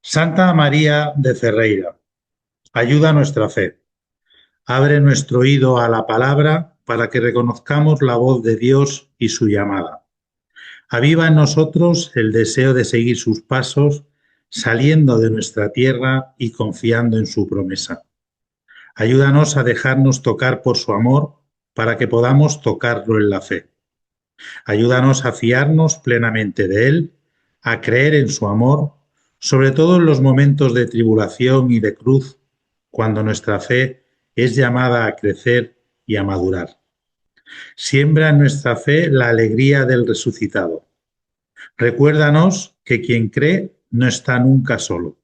Santa María de Ferreira, ayuda a nuestra fe. Abre nuestro oído a la palabra para que reconozcamos la voz de Dios y su llamada. Aviva en nosotros el deseo de seguir sus pasos, saliendo de nuestra tierra y confiando en su promesa. Ayúdanos a dejarnos tocar por su amor para que podamos tocarlo en la fe. Ayúdanos a fiarnos plenamente de Él, a creer en su amor, sobre todo en los momentos de tribulación y de cruz, cuando nuestra fe es llamada a crecer y a madurar. Siembra en nuestra fe la alegría del resucitado. Recuérdanos que quien cree no está nunca solo.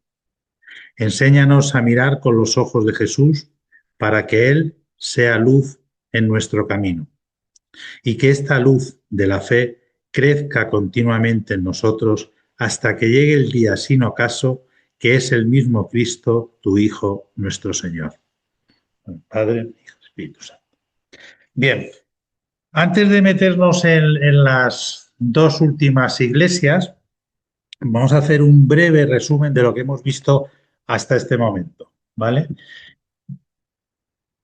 Enséñanos a mirar con los ojos de Jesús para que Él sea luz en nuestro camino y que esta luz de la fe crezca continuamente en nosotros hasta que llegue el día sin ocaso, que es el mismo Cristo, tu Hijo, nuestro Señor. Padre, Hijo, Espíritu Santo. Bien, antes de meternos en las dos últimas iglesias, vamos a hacer un breve resumen de lo que hemos visto hasta este momento, ¿vale?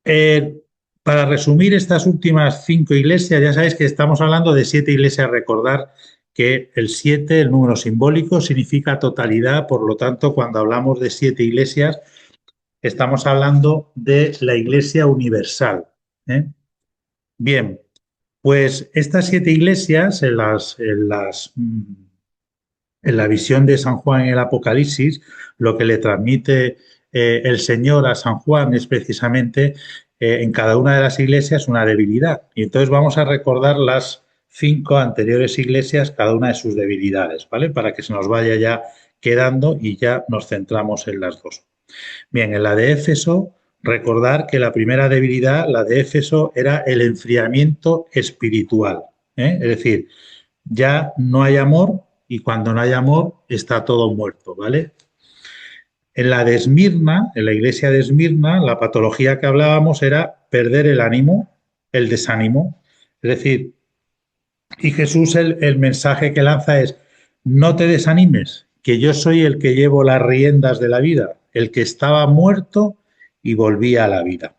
Eh, para resumir estas últimas 5 iglesias, ya sabéis que estamos hablando de 7 iglesias. Recordar que el 7, el número simbólico, significa totalidad. Por lo tanto, cuando hablamos de 7 iglesias, estamos hablando de la Iglesia universal, ¿eh? Bien, pues estas 7 iglesias, en la visión de San Juan en el Apocalipsis, lo que le transmite el Señor a San Juan es precisamente en cada una de las iglesias una debilidad. Y entonces vamos a recordar las 5 anteriores iglesias, cada una de sus debilidades, ¿vale? Para que se nos vaya ya quedando y ya nos centramos en las dos. Bien, en la de Éfeso, recordar que la primera debilidad, la de Éfeso, era el enfriamiento espiritual, ¿eh? Es decir, ya no hay amor y cuando no hay amor está todo muerto, ¿vale? En la de Esmirna, en la iglesia de Esmirna, la patología que hablábamos era perder el ánimo, el desánimo. Es decir, y Jesús el mensaje que lanza es, no te desanimes, que yo soy el que llevo las riendas de la vida, el que estaba muerto y volvía a la vida.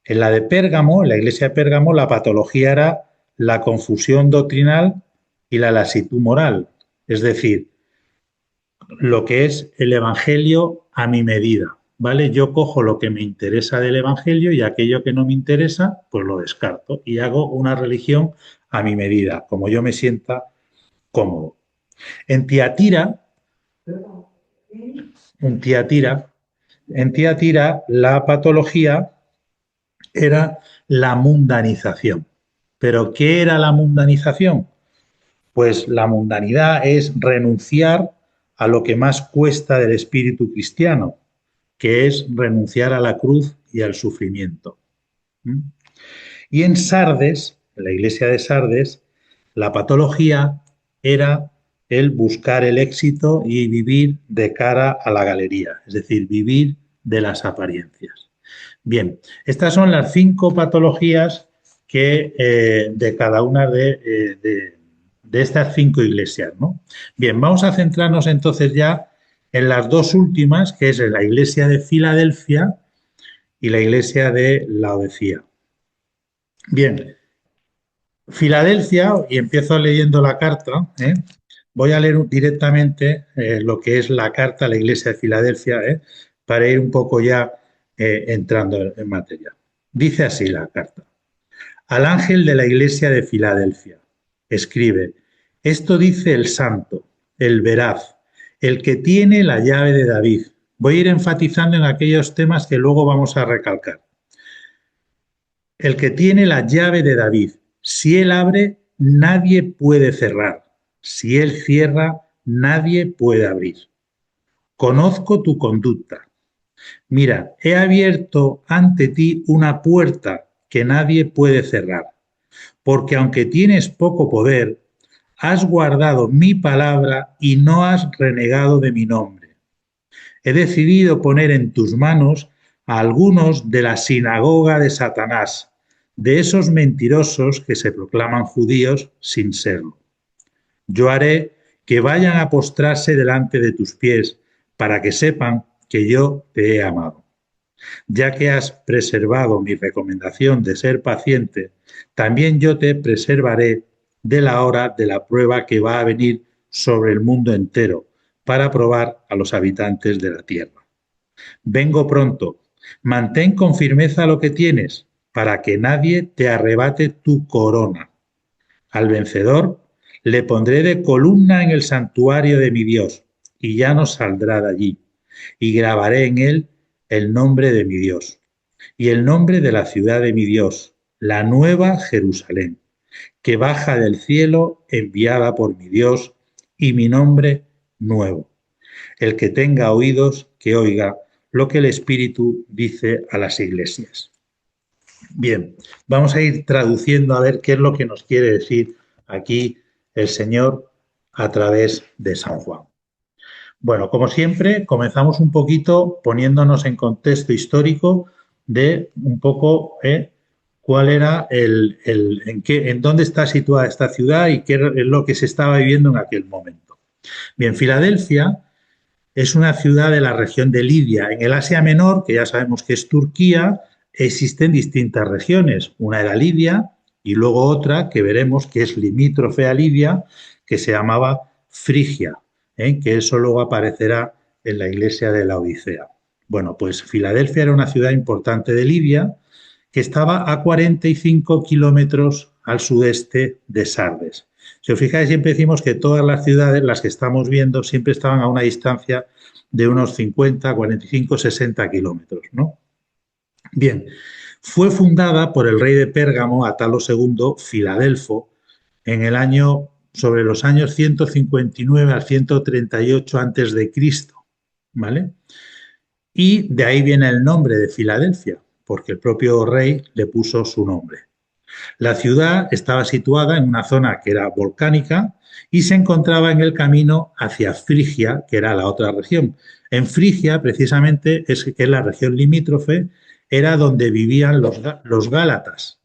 En la de Pérgamo, en la iglesia de Pérgamo, la patología era la confusión doctrinal y la lasitud moral, es decir, lo que es el Evangelio a mi medida, ¿vale? Yo cojo lo que me interesa del Evangelio y aquello que no me interesa, pues lo descarto y hago una religión a mi medida, como yo me sienta cómodo. En Tiatira, en Tiatira, en Tiatira la patología era la mundanización. ¿Pero qué era la mundanización? Pues la mundanidad es renunciar a lo que más cuesta del espíritu cristiano, que es renunciar a la cruz y al sufrimiento. Y en Sardes, en la iglesia de Sardes, la patología era el buscar el éxito y vivir de cara a la galería, es decir, vivir de las apariencias. Bien, estas son las 5 patologías que de cada una de estas 5 iglesias, ¿no? Bien, vamos a centrarnos entonces ya en las dos últimas, que es la iglesia de Filadelfia y la iglesia de Laodicea. Bien, Filadelfia, y empiezo leyendo la carta, voy a leer directamente lo que es la carta a la iglesia de Filadelfia, para ir un poco ya entrando en materia. Dice así la carta. Al ángel de la iglesia de Filadelfia, escribe, esto dice el santo, el veraz, el que tiene la llave de David. Voy a ir enfatizando en aquellos temas que luego vamos a recalcar. El que tiene la llave de David. Si él abre, nadie puede cerrar. Si él cierra, nadie puede abrir. Conozco tu conducta. Mira, he abierto ante ti una puerta que nadie puede cerrar, porque aunque tienes poco poder, has guardado mi palabra y no has renegado de mi nombre. He decidido poner en tus manos a algunos de la sinagoga de Satanás, de esos mentirosos que se proclaman judíos sin serlo. Yo haré que vayan a postrarse delante de tus pies, para que sepan que yo te he amado. Ya que has preservado mi recomendación de ser paciente, también yo te preservaré de la hora de la prueba que va a venir sobre el mundo entero para probar a los habitantes de la tierra. Vengo pronto. Mantén con firmeza lo que tienes, para que nadie te arrebate tu corona. Al vencedor le pondré de columna en el santuario de mi Dios, y ya no saldrá de allí. Y grabaré en él el nombre de mi Dios, y el nombre de la ciudad de mi Dios, la nueva Jerusalén, que baja del cielo enviada por mi Dios, y mi nombre nuevo. El que tenga oídos, que oiga lo que el Espíritu dice a las iglesias. Bien, vamos a ir traduciendo a ver qué es lo que nos quiere decir aquí el Señor a través de San Juan. Bueno, como siempre, comenzamos un poquito poniéndonos en contexto histórico de un poco cuál era en dónde está situada esta ciudad y qué es lo que se estaba viviendo en aquel momento. Bien, Filadelfia es una ciudad de la región de Lidia. En el Asia Menor, que ya sabemos que es Turquía, existen distintas regiones. Una era Lidia y luego otra que veremos que es limítrofe a Lidia, que se llamaba Frigia, que eso luego aparecerá en la iglesia de la Odisea. Bueno, pues Filadelfia era una ciudad importante de Lidia que estaba a 45 kilómetros al sudeste de Sardes. Si os fijáis, siempre decimos que todas las ciudades, las que estamos viendo, siempre estaban a una distancia de unos 50, 45, 60 kilómetros, ¿no? Bien, fue fundada por el rey de Pérgamo, Atalo II, Filadelfo, en el año, sobre los años 159 al 138 antes de Cristo, ¿vale? Y de ahí viene el nombre de Filadelfia, porque el propio rey le puso su nombre. La ciudad estaba situada en una zona que era volcánica y se encontraba en el camino hacia Frigia, que era la otra región. En Frigia, precisamente, que es la región limítrofe, era donde vivían los gálatas.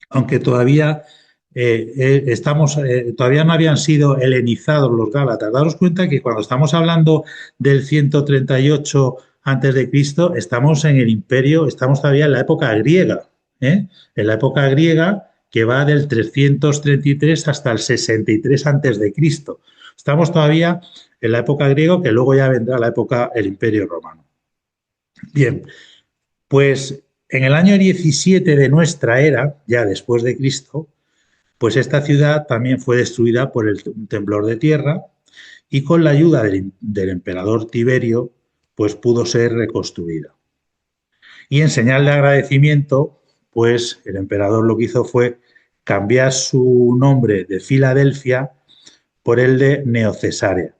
Aunque todavía todavía no habían sido helenizados los gálatas. Daros cuenta que cuando estamos hablando del 138 antes de Cristo, estamos en el imperio, estamos todavía en la época griega, en la época griega que va del 333 hasta el 63 antes de Cristo. Estamos todavía en la época griega, que luego ya vendrá la época el Imperio Romano. Bien, pues en el año 17 de nuestra era, ya después de Cristo, pues esta ciudad también fue destruida por un temblor de tierra y con la ayuda del emperador Tiberio, pues pudo ser reconstruida. Y en señal de agradecimiento, pues el emperador lo que hizo fue cambiar su nombre de Filadelfia por el de Neocesarea.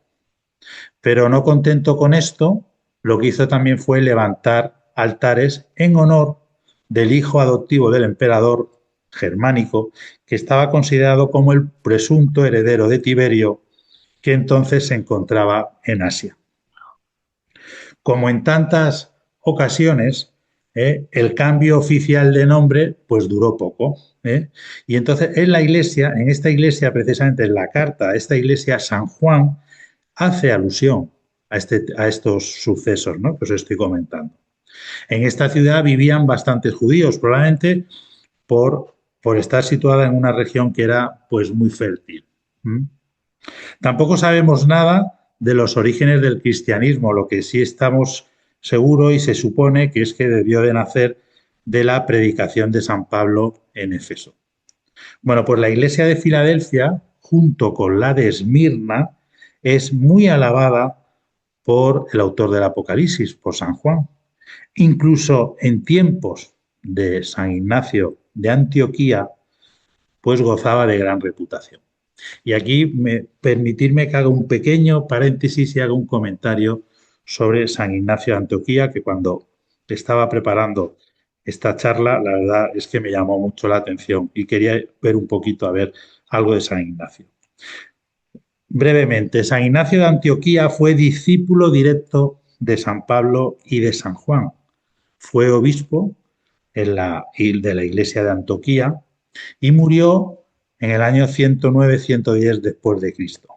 Pero no contento con esto, lo que hizo también fue levantar altares en honor del hijo adoptivo del emperador germánico, que estaba considerado como el presunto heredero de Tiberio, que entonces se encontraba en Asia. Como en tantas ocasiones, el cambio oficial de nombre pues duró poco. Y entonces en esta iglesia, precisamente en la carta a esta iglesia, San Juan hace alusión a estos sucesos, ¿no?, que os estoy comentando. En esta ciudad vivían bastantes judíos, probablemente por estar situada en una región que era pues muy fértil. Tampoco sabemos nada de los orígenes del cristianismo, lo que sí estamos seguros y se supone que es que debió de nacer de la predicación de San Pablo en Éfeso. Bueno, pues la iglesia de Filadelfia, junto con la de Esmirna, es muy alabada por el autor del Apocalipsis, por San Juan. Incluso en tiempos de San Ignacio de Antioquía, pues gozaba de gran reputación. Y aquí permitirme que haga un pequeño paréntesis y haga un comentario sobre San Ignacio de Antioquía, que cuando estaba preparando esta charla, la verdad es que me llamó mucho la atención y quería ver un poquito, a ver algo de San Ignacio. Brevemente, San Ignacio de Antioquía fue discípulo directo de San Pablo y de San Juan. Fue obispo de la iglesia de Antioquía y murió en el año 109-110 después de Cristo.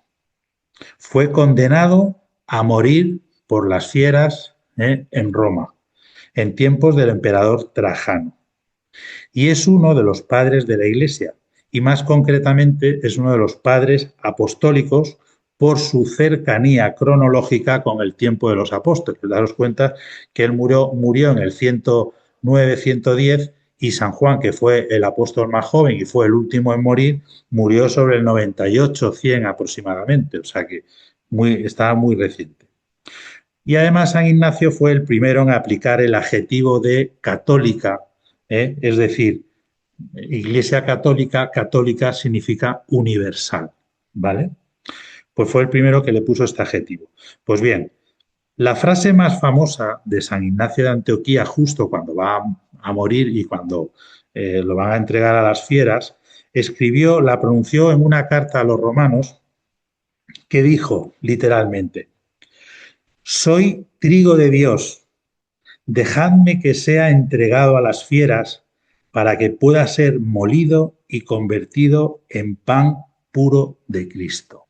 Fue condenado a morir por las fieras en Roma, en tiempos del emperador Trajano. Y es uno de los padres de la Iglesia, y más concretamente es uno de los padres apostólicos por su cercanía cronológica con el tiempo de los apóstoles. Daros cuenta que él murió en el 109, 110 y San Juan, que fue el apóstol más joven y fue el último en morir, murió sobre el 98, 100 aproximadamente, o sea que estaba muy reciente. Y además San Ignacio fue el primero en aplicar el adjetivo de católica, es decir, Iglesia católica, católica significa universal, ¿vale? Pues fue el primero que le puso este adjetivo. Pues bien, la frase más famosa de San Ignacio de Antioquía, justo cuando va a morir y cuando lo van a entregar a las fieras, la pronunció en una carta a los romanos que dijo literalmente: soy trigo de Dios, dejadme que sea entregado a las fieras para que pueda ser molido y convertido en pan puro de Cristo.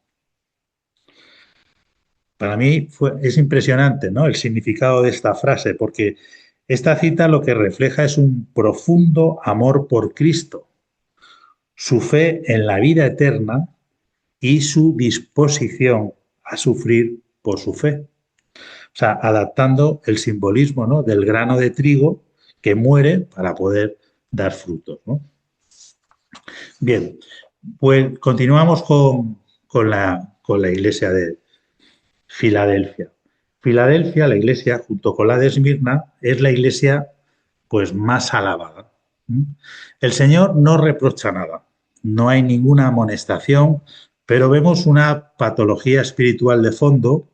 Para mí es impresionante, ¿no?, el significado de esta frase, porque esta cita lo que refleja es un profundo amor por Cristo, su fe en la vida eterna y su disposición a sufrir por su fe. O sea, adaptando el simbolismo, ¿no?, del grano de trigo que muere para poder dar frutos, ¿no? Bien, pues continuamos con la iglesia de Filadelfia. Filadelfia, la iglesia, junto con la de Esmirna, es la iglesia pues más alabada. El Señor no reprocha nada, no hay ninguna amonestación, pero vemos una patología espiritual de fondo,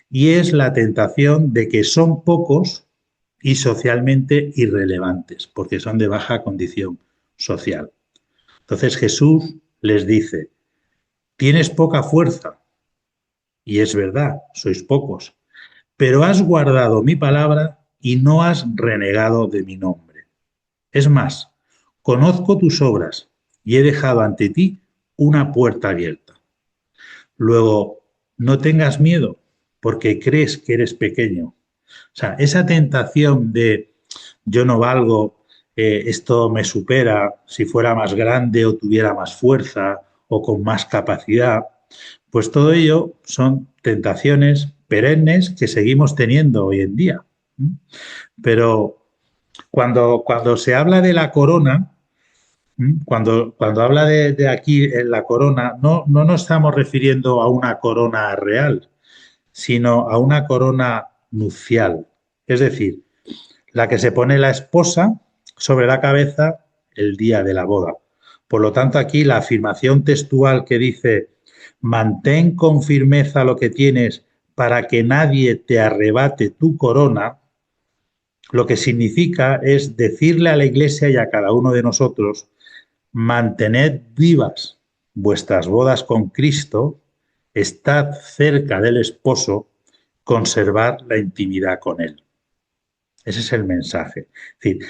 y es la tentación de que son pocos y socialmente irrelevantes, porque son de baja condición social. Entonces Jesús les dice: tienes poca fuerza, y es verdad, sois pocos, pero has guardado mi palabra y no has renegado de mi nombre. Es más, conozco tus obras y he dejado ante ti una puerta abierta. Luego, no tengas miedo porque crees que eres pequeño. O sea, esa tentación de yo no valgo, esto me supera, si fuera más grande o tuviera más fuerza o con más capacidad, pues todo ello son tentaciones perennes que seguimos teniendo hoy en día. Pero cuando se habla de la corona, cuando habla de aquí en la corona, no nos estamos refiriendo a una corona real, sino a una corona nupcial. Es decir, la que se pone la esposa sobre la cabeza el día de la boda. Por lo tanto, aquí la afirmación textual que dice: mantén con firmeza lo que tienes para que nadie te arrebate tu corona, lo que significa es decirle a la Iglesia y a cada uno de nosotros: mantened vivas vuestras bodas con Cristo, estad cerca del esposo, conservar la intimidad con él. Ese es el mensaje. Es decir,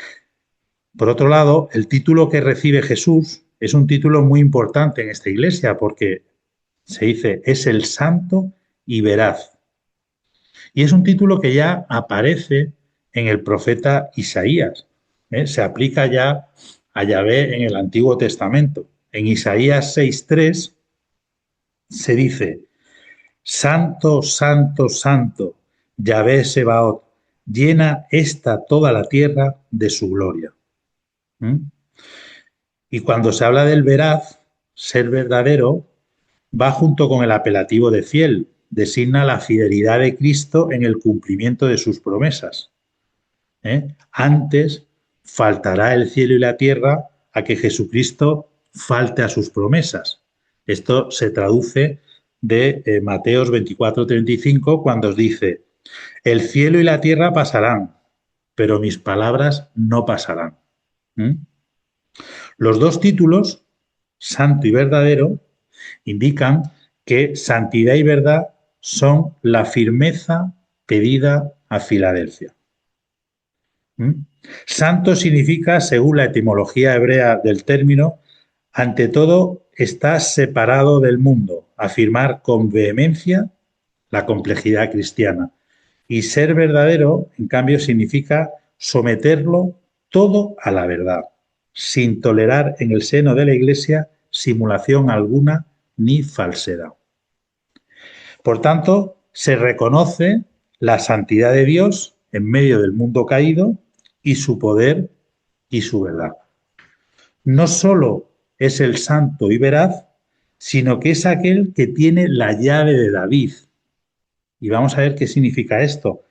por otro lado, el título que recibe Jesús es un título muy importante en esta iglesia, porque se dice: es el santo y veraz. Y es un título que ya aparece en el profeta Isaías. Se aplica ya a Yahvé en el Antiguo Testamento. En Isaías 6:3 se dice: santo, santo, santo, Yahvé Sebaot, llena esta toda la tierra de su gloria. Y cuando se habla del veraz, ser verdadero, va junto con el apelativo de fiel, designa la fidelidad de Cristo en el cumplimiento de sus promesas. Antes faltará el cielo y la tierra a que Jesucristo falte a sus promesas. Esto se traduce de Mateos 24:35, cuando os dice: el cielo y la tierra pasarán, pero mis palabras no pasarán. Los dos títulos, santo y verdadero, indican que santidad y verdad son la firmeza pedida a Filadelfia. Santo significa, según la etimología hebrea del término, ante todo está separado del mundo, afirmar con vehemencia la complejidad cristiana. Y ser verdadero, en cambio, significa someterlo todo a la verdad, sin tolerar en el seno de la Iglesia simulación alguna ni falsedad. Por tanto, se reconoce la santidad de Dios en medio del mundo caído y su poder y su verdad. No solo es el santo y veraz, sino que es aquel que tiene la llave de David. Y vamos a ver qué significa esto.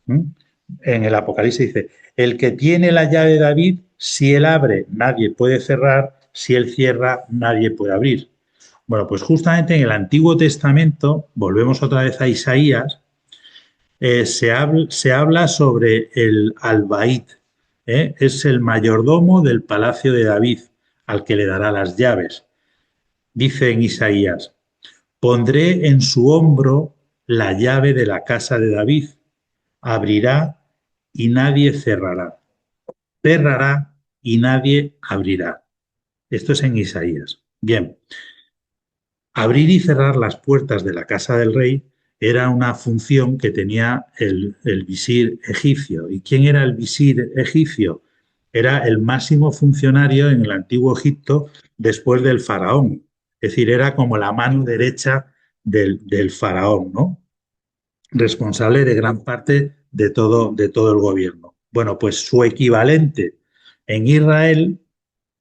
En el Apocalipsis dice, el que tiene la llave de David, si él abre, nadie puede cerrar, si él cierra, nadie puede abrir. Bueno, pues justamente en el Antiguo Testamento, volvemos otra vez a Isaías, se habla sobre el albaid, es el mayordomo del palacio de David, al que le dará las llaves. Dice en Isaías, pondré en su hombro la llave de la casa de David, abrirá y nadie cerrará, cerrará y nadie abrirá. Esto es en Isaías. Bien, abrir y cerrar las puertas de la casa del rey era una función que tenía el visir egipcio. ¿Y quién era el visir egipcio? Era el máximo funcionario en el antiguo Egipto después del faraón. Es decir, era como la mano derecha del faraón, ¿no? Responsable de gran parte de todo el gobierno. Bueno, pues su equivalente en Israel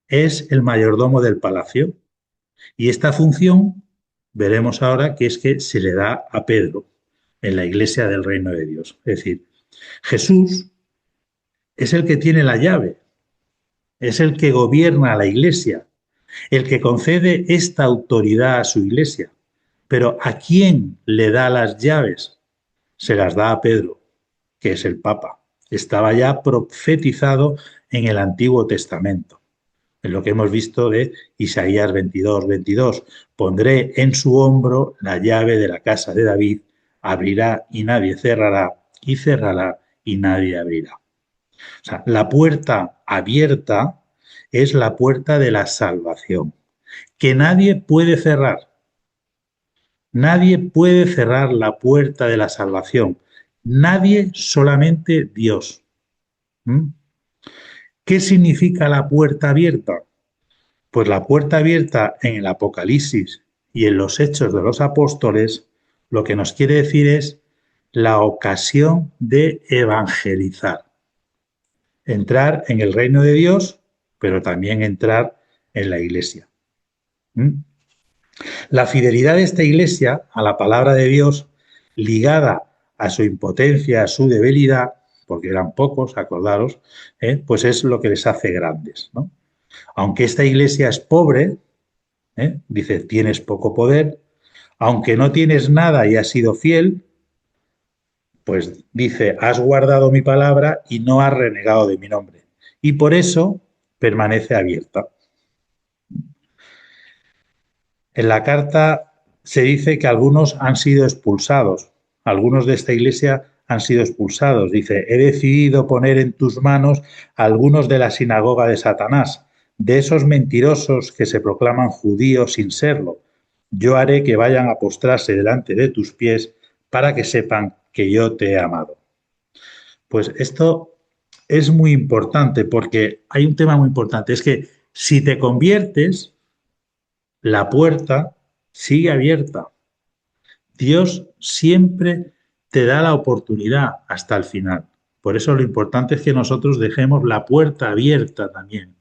es el mayordomo del palacio. Y esta función, veremos ahora, que es que se le da a Pedro en la iglesia del reino de Dios. Es decir, Jesús es el que tiene la llave, es el que gobierna la iglesia, el que concede esta autoridad a su iglesia. Pero ¿a quién le da las llaves? Se las da a Pedro, que es el Papa. Estaba ya profetizado en el Antiguo Testamento, en lo que hemos visto de Isaías 22. Pondré en su hombro la llave de la casa de David, abrirá y nadie cerrará, y cerrará y nadie abrirá. O sea, la puerta abierta es la puerta de la salvación, que nadie puede cerrar. Nadie puede cerrar la puerta de la salvación. Nadie, solamente Dios. ¿Mm? ¿Qué significa la puerta abierta? Pues la puerta abierta en el Apocalipsis y en los Hechos de los Apóstoles lo que nos quiere decir es la ocasión de evangelizar. Entrar en el reino de Dios, pero también entrar en la iglesia. La fidelidad de esta iglesia a la palabra de Dios, ligada a su impotencia, a su debilidad, porque eran pocos, acordaros, pues es lo que les hace grandes, ¿no? Aunque esta iglesia es pobre, dice, tienes poco poder, aunque no tienes nada y has sido fiel, pues dice, has guardado mi palabra y no has renegado de mi nombre. Y por eso permanece abierta. En la carta se dice que algunos han sido expulsados, algunos de esta iglesia han sido expulsados. Dice, he decidido poner en tus manos a algunos de la sinagoga de Satanás, de esos mentirosos que se proclaman judíos sin serlo. Yo haré que vayan a postrarse delante de tus pies para que sepan que yo te he amado. Pues esto es muy importante porque hay un tema muy importante, es que si te conviertes, la puerta sigue abierta. Dios siempre te da la oportunidad hasta el final. Por eso lo importante es que nosotros dejemos la puerta abierta también,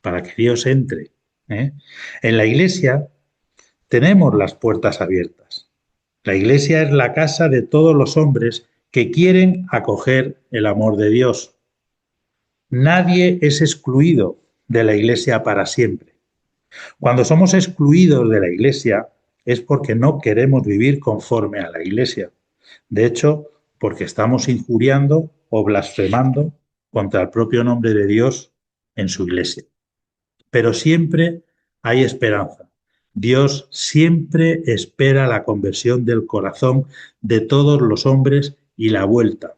para que Dios entre. En la iglesia tenemos las puertas abiertas. La iglesia es la casa de todos los hombres que quieren acoger el amor de Dios. Nadie es excluido de la iglesia para siempre. Cuando somos excluidos de la iglesia es porque no queremos vivir conforme a la iglesia. De hecho, porque estamos injuriando o blasfemando contra el propio nombre de Dios en su iglesia. Pero siempre hay esperanza. Dios siempre espera la conversión del corazón de todos los hombres y la vuelta.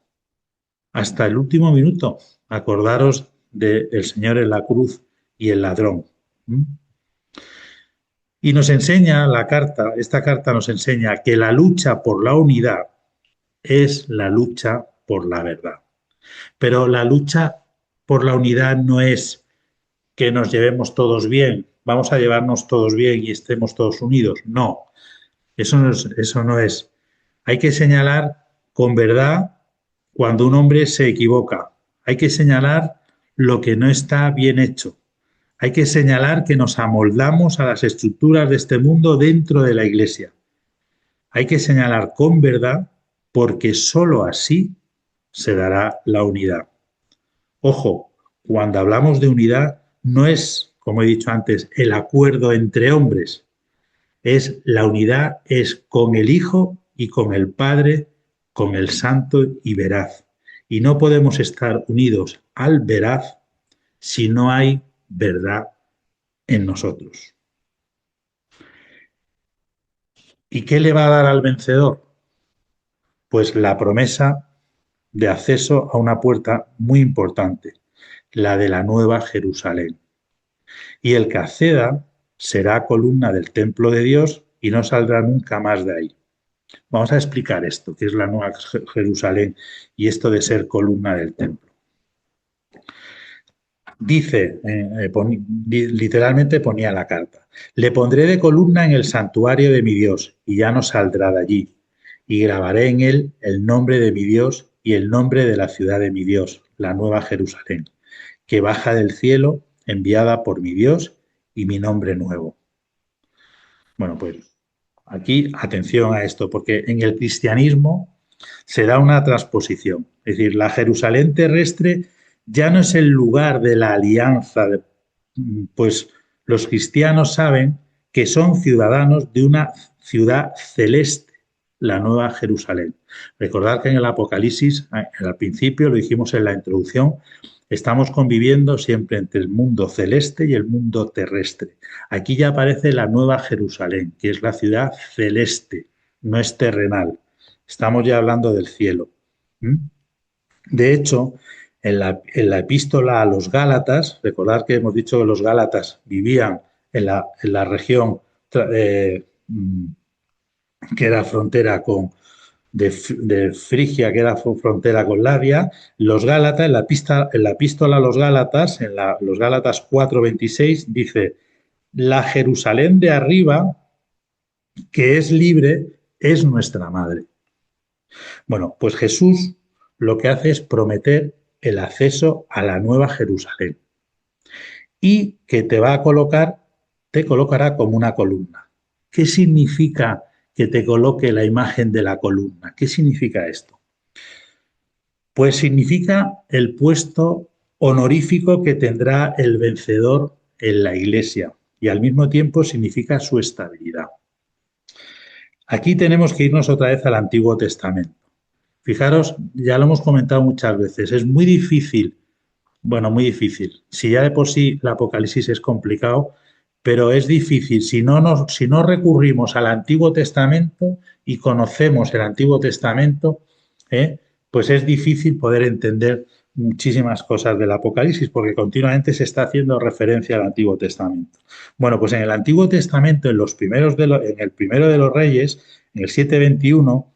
Hasta el último minuto, acordaros del Señor en la cruz y el ladrón. Y nos enseña esta carta nos enseña que la lucha por la unidad es la lucha por la verdad. Pero la lucha por la unidad no es que nos llevemos todos bien, vamos a llevarnos todos bien y estemos todos unidos. No, eso no es. Hay que señalar con verdad cuando un hombre se equivoca. Hay que señalar lo que no está bien hecho. Hay que señalar que nos amoldamos a las estructuras de este mundo dentro de la Iglesia. Hay que señalar con verdad porque sólo así se dará la unidad. Ojo, cuando hablamos de unidad no es, como he dicho antes, el acuerdo entre hombres, es la unidad es con el Hijo y con el Padre, con el Santo y Veraz. Y no podemos estar unidos al veraz si no hay verdad en nosotros. ¿Y qué le va a dar al vencedor? Pues la promesa de acceso a una puerta muy importante, la de la Nueva Jerusalén. Y el que acceda será columna del templo de Dios y no saldrá nunca más de ahí. Vamos a explicar esto, que es la Nueva Jerusalén y esto de ser columna del templo. Dice, literalmente ponía la carta, le pondré de columna en el santuario de mi Dios y ya no saldrá de allí. Y grabaré en él el nombre de mi Dios y el nombre de la ciudad de mi Dios, la Nueva Jerusalén, que baja del cielo, enviada por mi Dios y mi nombre nuevo. Bueno, pues aquí atención a esto, porque en el cristianismo se da una transposición. Es decir, la Jerusalén terrestre ya no es el lugar de la alianza, pues los cristianos saben que son ciudadanos de una ciudad celeste, la Nueva Jerusalén. Recordad que en el Apocalipsis, al principio lo dijimos en la introducción, estamos conviviendo siempre entre el mundo celeste y el mundo terrestre. Aquí ya aparece la Nueva Jerusalén, que es la ciudad celeste, no es terrenal. Estamos ya hablando del cielo. De hecho, en la epístola a los Gálatas, recordad que hemos dicho que los Gálatas vivían en la región que era frontera de Frigia, que era frontera con Labia, los Gálatas, en la epístola a los Gálatas, los Gálatas 4:26, dice, la Jerusalén de arriba, que es libre, es nuestra madre. Bueno, pues Jesús lo que hace es prometer el acceso a la Nueva Jerusalén y que te colocará como una columna. ¿Qué significa que te coloque la imagen de la columna? ¿Qué significa esto? Pues significa el puesto honorífico que tendrá el vencedor en la iglesia y al mismo tiempo significa su estabilidad. Aquí tenemos que irnos otra vez al Antiguo Testamento. Fijaros, ya lo hemos comentado muchas veces, es muy difícil, bueno, muy difícil. Si ya de por sí el Apocalipsis es complicado, pero es difícil si no recurrimos al Antiguo Testamento y conocemos el Antiguo Testamento, pues es difícil poder entender muchísimas cosas del Apocalipsis porque continuamente se está haciendo referencia al Antiguo Testamento. Bueno, pues en el Antiguo Testamento, en el primero de los Reyes, en el 7:21,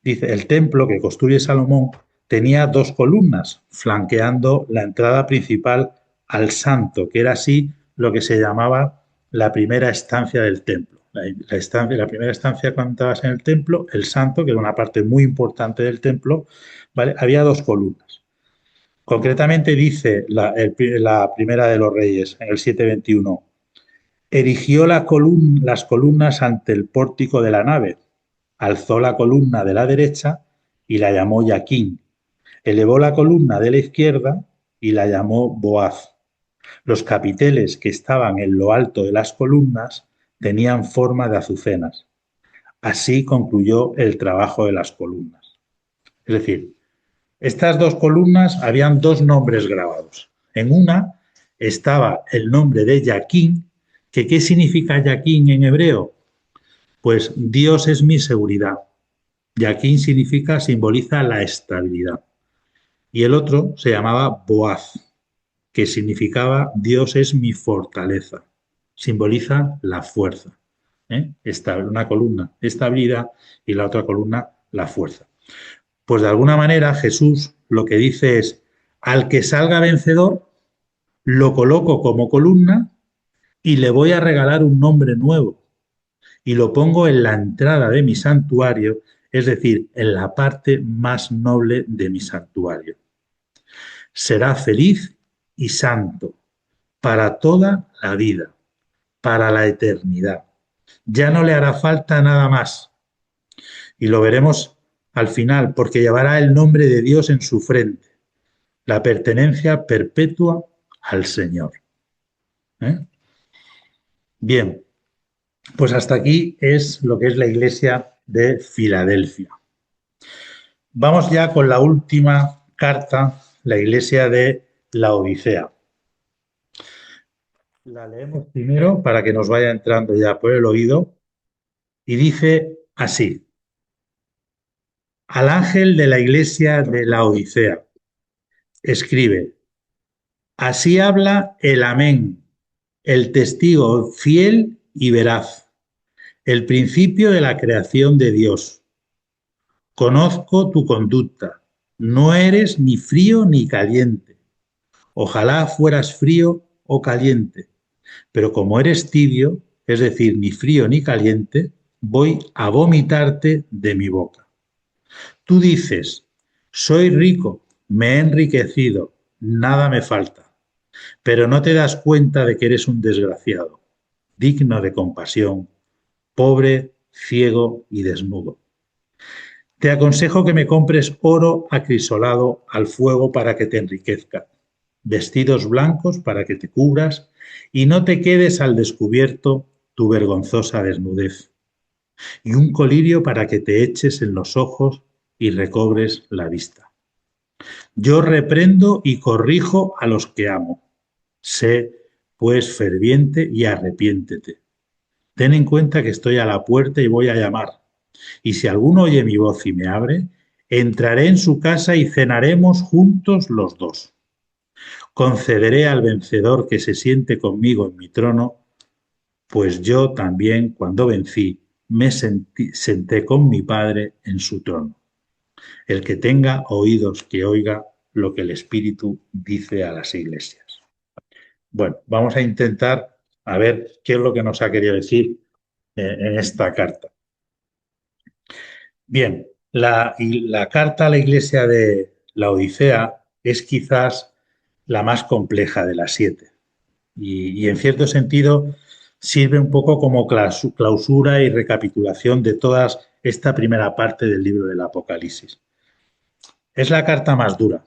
dice, el templo que construye Salomón tenía dos columnas flanqueando la entrada principal al santo, que era así lo que se llamaba la primera estancia del templo. La primera estancia cuando estabas en el templo, el santo, que era una parte muy importante del templo, ¿vale? Había dos columnas. Concretamente dice la primera de los reyes, en el 7:21, erigió las columnas ante el pórtico de la nave, alzó la columna de la derecha y la llamó Yaquín, elevó la columna de la izquierda y la llamó Boaz. Los capiteles que estaban en lo alto de las columnas tenían forma de azucenas. Así concluyó el trabajo de las columnas. Es decir, estas dos columnas habían dos nombres grabados. En una estaba el nombre de Yaquín, que ¿qué significa Yaquín en hebreo? Pues Dios es mi seguridad. Yaquín simboliza la estabilidad. Y el otro se llamaba Boaz, que significaba Dios es mi fortaleza. Simboliza la fuerza. Una columna estabilidad y la otra columna la fuerza. Pues de alguna manera Jesús lo que dice es, al que salga vencedor, lo coloco como columna y le voy a regalar un nombre nuevo y lo pongo en la entrada de mi santuario, es decir, en la parte más noble de mi santuario. Será feliz y santo para toda la vida, para la eternidad. Ya no le hará falta nada más. Y lo veremos al final, porque llevará el nombre de Dios en su frente, la pertenencia perpetua al Señor. ¿Eh? Bien, pues hasta aquí es lo que es la iglesia de Filadelfia. Vamos ya con la última carta, la iglesia de la Odisea. La leemos primero para que nos vaya entrando ya por el oído y dice así: al ángel de la iglesia de la Odisea, escribe, así habla el Amén, el testigo fiel y veraz, el principio de la creación de Dios. Conozco tu conducta, no eres ni frío ni caliente. Ojalá fueras frío o caliente, pero como eres tibio, es decir, ni frío ni caliente, voy a vomitarte de mi boca. Tú dices, soy rico, me he enriquecido, nada me falta, pero no te das cuenta de que eres un desgraciado, digno de compasión, pobre, ciego y desnudo. Te aconsejo que me compres oro acrisolado al fuego para que te enriquezca, vestidos blancos para que te cubras y no te quedes al descubierto tu vergonzosa desnudez, y un colirio para que te eches en los ojos y recobres la vista. Yo reprendo y corrijo a los que amo. Sé, pues, ferviente y arrepiéntete. Ten en cuenta que estoy a la puerta y voy a llamar. Y si alguno oye mi voz y me abre, entraré en su casa y cenaremos juntos los dos. Concederé al vencedor que se siente conmigo en mi trono, pues yo también, cuando vencí, me senté con mi Padre en su trono. El que tenga oídos que oiga lo que el Espíritu dice a las iglesias. Bueno, vamos a intentar a ver qué es lo que nos ha querido decir en esta carta. Bien, la carta a la iglesia de la Odisea es quizás la más compleja de las 7 y en cierto sentido sirve un poco como clausura y recapitulación de toda esta primera parte del libro del Apocalipsis. Es la carta más dura,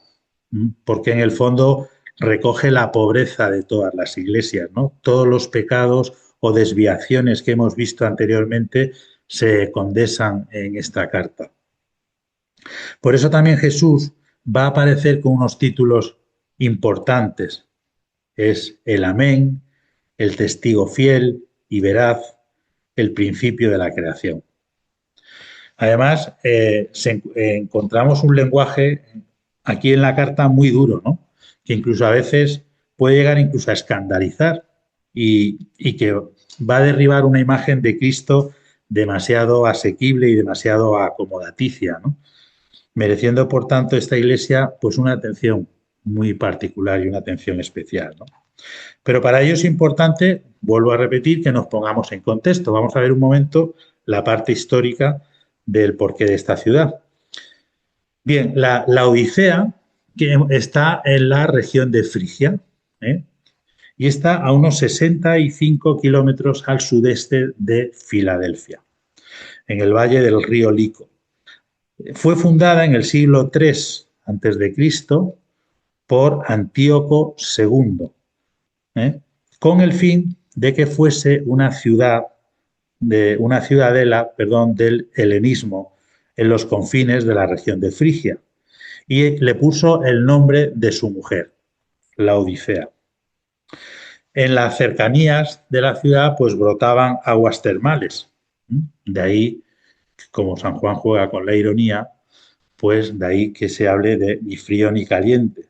porque en el fondo recoge la pobreza de todas las iglesias, ¿no? Todos los pecados o desviaciones que hemos visto anteriormente se condensan en esta carta. Por eso también Jesús va a aparecer con unos títulos importantes. Es el Amén, el testigo fiel y veraz, el principio de la creación. Además, encontramos un lenguaje aquí en la carta muy duro, ¿no? Que incluso a veces puede llegar incluso a escandalizar y que va a derribar una imagen de Cristo demasiado asequible y demasiado acomodaticia, ¿no? Mereciendo, por tanto, esta iglesia pues una atención muy particular y una atención especial, ¿no? Pero para ello es importante, vuelvo a repetir, que nos pongamos en contexto. Vamos a ver un momento la parte histórica del porqué de esta ciudad. Bien, la Odisea, que está en la región de Frigia, ¿eh? Y está a unos 65 kilómetros al sudeste de Filadelfia, en el valle del río Lico. Fue fundada en el siglo III a.C. por Antíoco II, con el fin de que fuese una ciudadela, del helenismo en los confines de la región de Frigia, y le puso el nombre de su mujer, la Odisea. En las cercanías de la ciudad pues brotaban aguas termales. De ahí, como San Juan juega con la ironía, pues de ahí que se hable de ni frío ni caliente.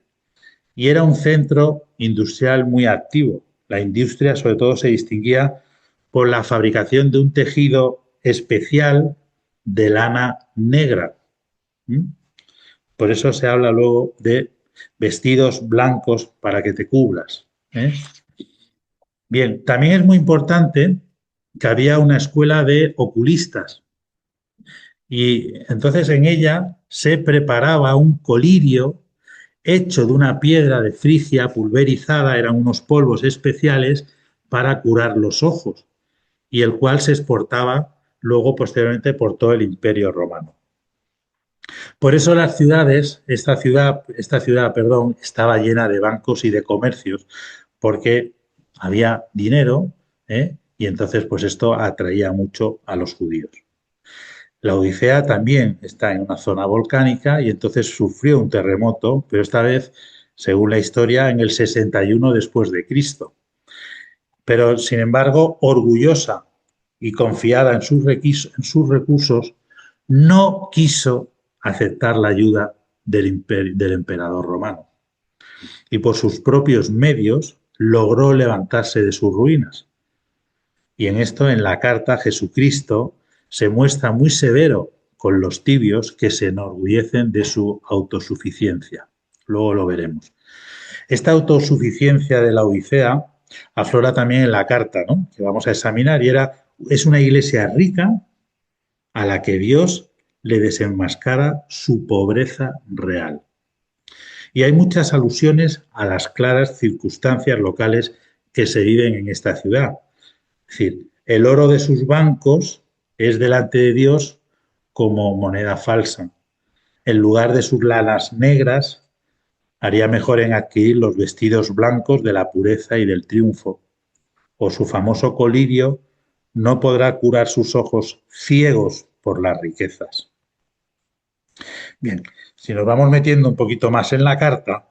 Y era un centro industrial muy activo. La industria sobre todo se distinguía por la fabricación de un tejido especial de lana negra. ¿Mm? Por eso se habla luego de vestidos blancos para que te cubras. ¿Eh? Bien, también es muy importante que había una escuela de oculistas y entonces en ella se preparaba un colirio hecho de una piedra de Frigia pulverizada, eran unos polvos especiales para curar los ojos y el cual se exportaba luego posteriormente por todo el Imperio Romano. Por eso las ciudades, perdón, estaba llena de bancos y de comercios, porque había dinero, ¿eh? Y entonces pues esto atraía mucho a los judíos. La Odisea también está en una zona volcánica y entonces sufrió un terremoto, pero esta vez, según la historia, en el 61 después de Cristo. Pero, sin embargo, orgullosa y confiada en sus recursos, no quiso aceptar la ayuda del emperador romano. Y por sus propios medios logró levantarse de sus ruinas. Y en esto, en la carta, Jesucristo se muestra muy severo con los tibios que se enorgullecen de su autosuficiencia. Luego lo veremos. Esta autosuficiencia de la Odisea aflora también en la carta, ¿no?, que vamos a examinar, y es una iglesia rica a la que Dios le desenmascara su pobreza real. Y hay muchas alusiones a las claras circunstancias locales que se viven en esta ciudad. Es decir, el oro de sus bancos es delante de Dios como moneda falsa. En lugar de sus lanas negras, haría mejor en adquirir los vestidos blancos de la pureza y del triunfo. O su famoso colirio no podrá curar sus ojos ciegos por las riquezas. Bien, si nos vamos metiendo un poquito más en la carta,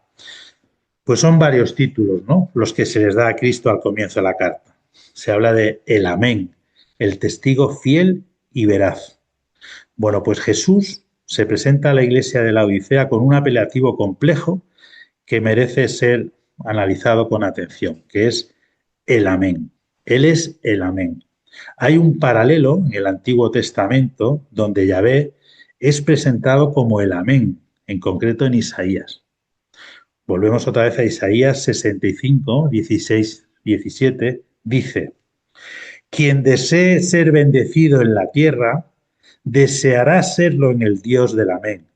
pues son varios títulos, ¿no?, los que se les da a Cristo al comienzo de la carta. Se habla de el Amén, el testigo fiel y veraz. Bueno, pues Jesús se presenta a la iglesia de la Odisea con un apelativo complejo que merece ser analizado con atención, que es el Amén. Él es el Amén. Hay un paralelo en el Antiguo Testamento donde Yahvé es presentado como el Amén, en concreto en Isaías. Volvemos otra vez a Isaías 65, 16, 17, dice: quien desee ser bendecido en la tierra, deseará serlo en el Dios del Amén.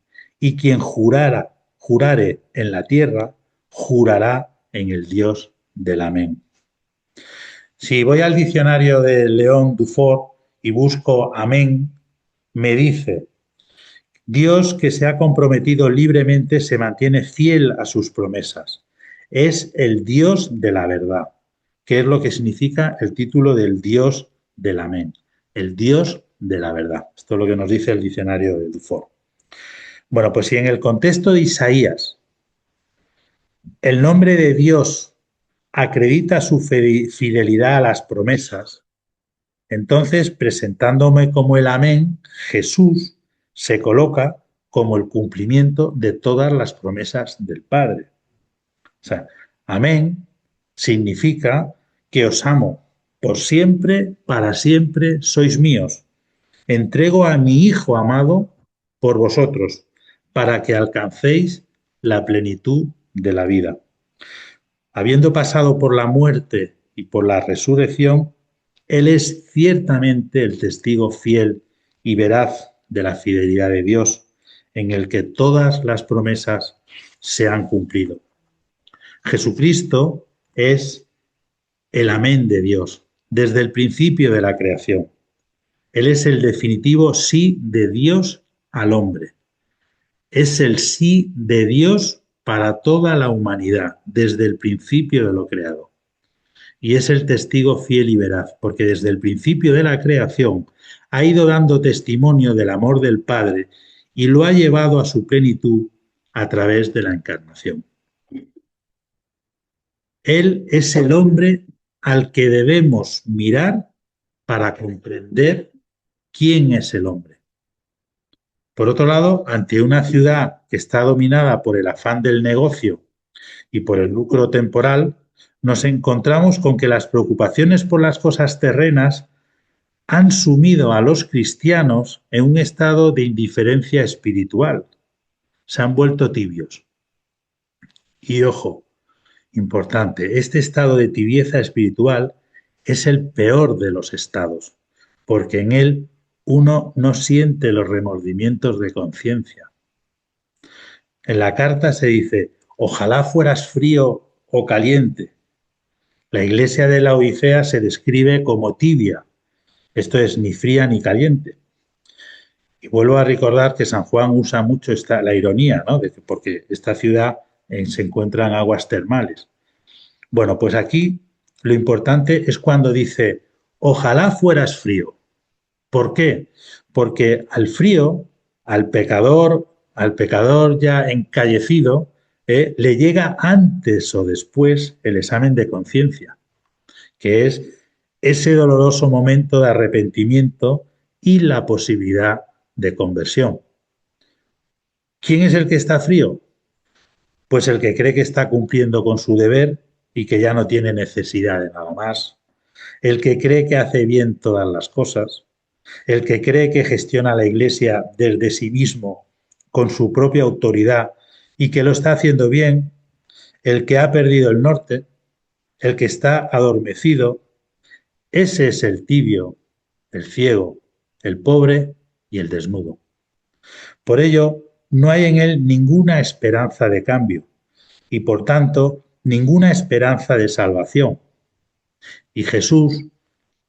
Y quien jurare en la tierra, jurará en el Dios del Amén. Si voy al diccionario de León Dufour y busco Amén, me dice: Dios que se ha comprometido libremente se mantiene fiel a sus promesas. Es el Dios de la verdad, que es lo que significa el título del Dios del Amén. El Dios de la verdad. Esto es lo que nos dice el diccionario de Dufour. Bueno, pues si en el contexto de Isaías el nombre de Dios acredita su fidelidad a las promesas, entonces, presentándome como el Amén, Jesús se coloca como el cumplimiento de todas las promesas del Padre. O sea, Amén significa que os amo por siempre, para siempre sois míos. Entrego a mi Hijo amado por vosotros, para que alcancéis la plenitud de la vida. Habiendo pasado por la muerte y por la resurrección, Él es ciertamente el testigo fiel y veraz de la fidelidad de Dios, en el que todas las promesas se han cumplido. Jesucristo es el Amén de Dios desde el principio de la creación. Él es el definitivo sí de Dios al hombre. Es el sí de Dios para toda la humanidad desde el principio de lo creado. Y es el testigo fiel y veraz, porque desde el principio de la creación ha ido dando testimonio del amor del Padre y lo ha llevado a su plenitud a través de la encarnación. Él es el hombre al que debemos mirar para comprender quién es el hombre. Por otro lado, ante una ciudad que está dominada por el afán del negocio y por el lucro temporal, nos encontramos con que las preocupaciones por las cosas terrenas han sumido a los cristianos en un estado de indiferencia espiritual. Se han vuelto tibios. Y ojo, importante, este estado de tibieza espiritual es el peor de los estados, porque en él uno no siente los remordimientos de conciencia. En la carta se dice, ojalá fueras frío o caliente. La iglesia de la Odisea se describe como tibia, esto es, ni fría ni caliente. Y vuelvo a recordar que San Juan usa mucho la ironía, ¿no? Porque esta ciudad se encuentra en aguas termales. Bueno, pues aquí lo importante es cuando dice, ojalá fueras frío. ¿Por qué? Porque al frío, al pecador ya encallecido, le llega antes o después el examen de conciencia, que es ese doloroso momento de arrepentimiento y la posibilidad de conversión. ¿Quién es el que está frío? Pues el que cree que está cumpliendo con su deber y que ya no tiene necesidad de nada más. El que cree que hace bien todas las cosas. El que cree que gestiona la Iglesia desde sí mismo, con su propia autoridad y que lo está haciendo bien. El que ha perdido el norte. El que está adormecido. Ese es el tibio, el ciego, el pobre y el desnudo. Por ello, no hay en él ninguna esperanza de cambio y, por tanto, ninguna esperanza de salvación. Y Jesús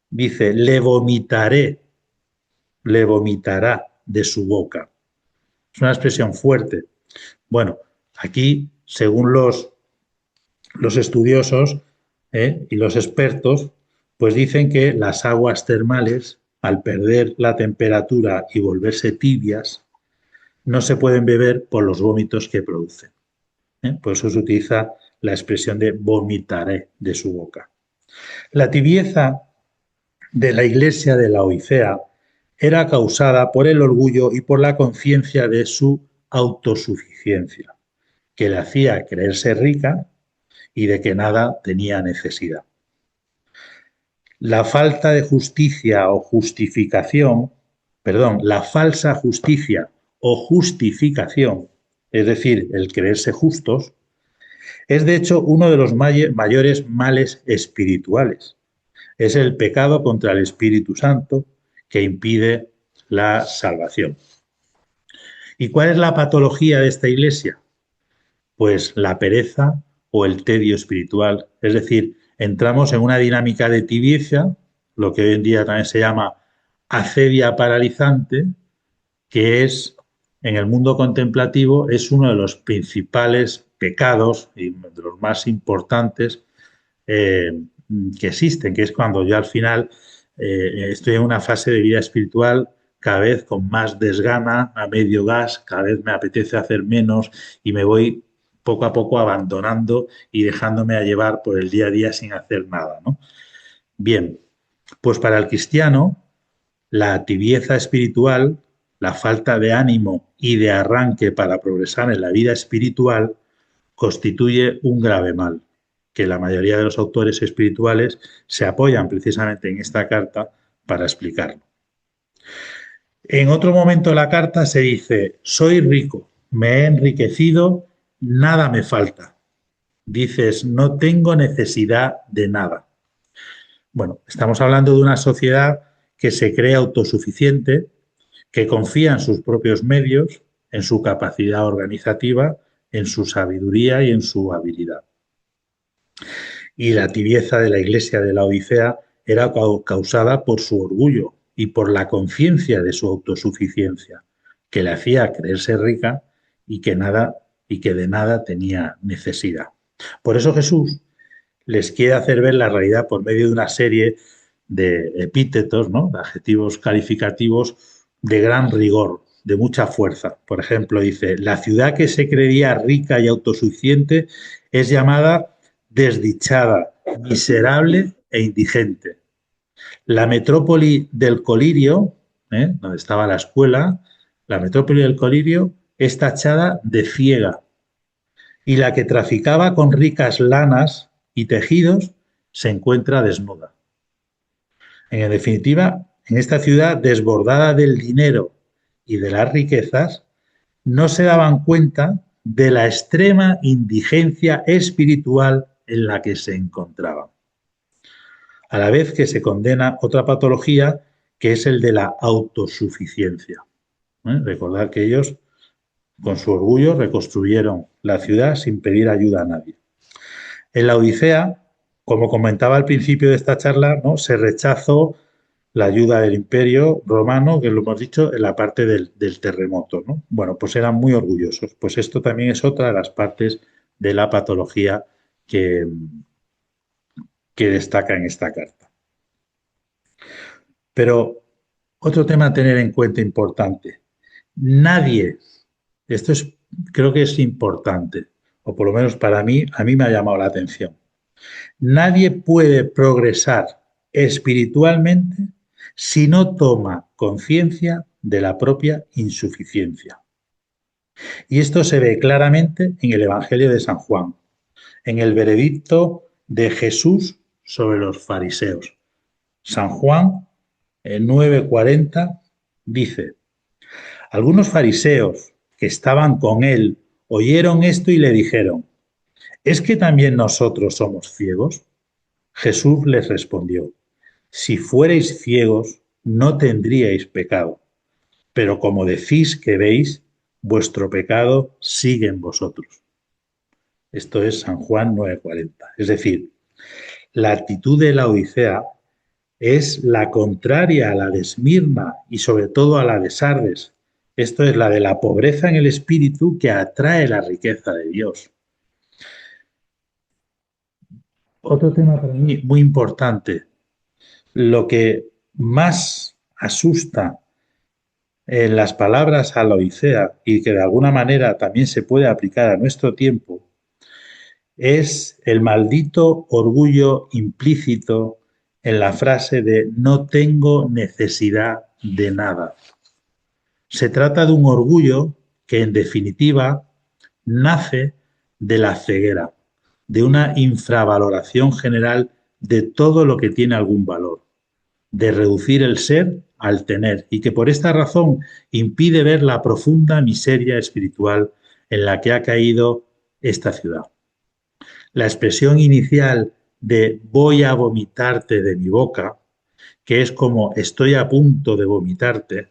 dice, le vomitará de su boca. Es una expresión fuerte. Bueno, aquí, según los estudiosos y los expertos, pues dicen que las aguas termales, al perder la temperatura y volverse tibias, no se pueden beber por los vómitos que producen. Por eso se utiliza la expresión de vomitaré de su boca. La tibieza de la iglesia de la Odisea era causada por el orgullo y por la conciencia de su autosuficiencia, que le hacía creerse rica y de que nada tenía necesidad. La falta de justicia o justificación, la falsa justicia o justificación, es decir, el creerse justos, es de hecho uno de los mayores males espirituales. Es el pecado contra el Espíritu Santo que impide la salvación. ¿Y cuál es la patología de esta iglesia? Pues la pereza o el tedio espiritual. Es decir, entramos en una dinámica de tibieza, lo que hoy en día también se llama acedia paralizante, que es, en el mundo contemplativo, es uno de los principales pecados y de los más importantes que existen, que es cuando yo al final estoy en una fase de vida espiritual cada vez con más desgana, a medio gas, cada vez me apetece hacer menos y me voy poco a poco abandonando y dejándome a llevar por el día a día sin hacer nada, ¿no? Bien, pues para el cristiano, la tibieza espiritual, la falta de ánimo y de arranque para progresar en la vida espiritual constituye un grave mal, que la mayoría de los autores espirituales se apoyan precisamente en esta carta para explicarlo. En otro momento de la carta se dice, soy rico, me he enriquecido, nada me falta. Dices, no tengo necesidad de nada. Bueno, estamos hablando de una sociedad que se cree autosuficiente, que confía en sus propios medios, en su capacidad organizativa, en su sabiduría y en su habilidad. Y la tibieza de la iglesia de la Odisea era causada por su orgullo y por la conciencia de su autosuficiencia, que le hacía creerse rica y que de nada tenía necesidad. Por eso Jesús les quiere hacer ver la realidad por medio de una serie de epítetos, ¿no?, de adjetivos calificativos de gran rigor, de mucha fuerza. Por ejemplo, dice, la ciudad que se creía rica y autosuficiente es llamada desdichada, miserable e indigente. La metrópoli del Colirio, donde estaba la escuela, la metrópoli del Colirio es tachada de ciega. Y la que traficaba con ricas lanas y tejidos, se encuentra desnuda. En definitiva, en esta ciudad desbordada del dinero y de las riquezas, no se daban cuenta de la extrema indigencia espiritual en la que se encontraban. A la vez que se condena otra patología, que es el de la autosuficiencia. Recordad que ellos, con su orgullo, reconstruyeron la ciudad sin pedir ayuda a nadie. En la Odisea, como comentaba al principio de esta charla, ¿no?, se rechazó la ayuda del Imperio Romano, que lo hemos dicho, en la parte del terremoto, ¿no? Bueno, pues eran muy orgullosos. Pues esto también es otra de las partes de la patología que destaca en esta carta. Pero otro tema a tener en cuenta importante. Nadie, esto es, creo que es importante, o por lo menos para mí, a mí me ha llamado la atención. Nadie puede progresar espiritualmente si no toma conciencia de la propia insuficiencia. Y esto se ve claramente en el Evangelio de San Juan, en el veredicto de Jesús sobre los fariseos. San Juan 9:40 dice: algunos fariseos que estaban con él oyeron esto y le dijeron: ¿es que también nosotros somos ciegos? Jesús les respondió: si fuerais ciegos, no tendríais pecado, pero como decís que veis, vuestro pecado sigue en vosotros. Esto es San Juan 9:40. Es decir, la actitud de la Odisea es la contraria a la de Esmirna y sobre todo a la de Sardes. Esto es la de la pobreza en el espíritu que atrae la riqueza de Dios. Otro tema para mí muy importante, lo que más asusta en las palabras a la Odisea y que de alguna manera también se puede aplicar a nuestro tiempo, es el maldito orgullo implícito en la frase de no tengo necesidad de nada. Se trata de un orgullo que en definitiva nace de la ceguera, de una infravaloración general de todo lo que tiene algún valor, de reducir el ser al tener y que por esta razón impide ver la profunda miseria espiritual en la que ha caído esta ciudad. La expresión inicial de voy a vomitarte de mi boca, que es como estoy a punto de vomitarte,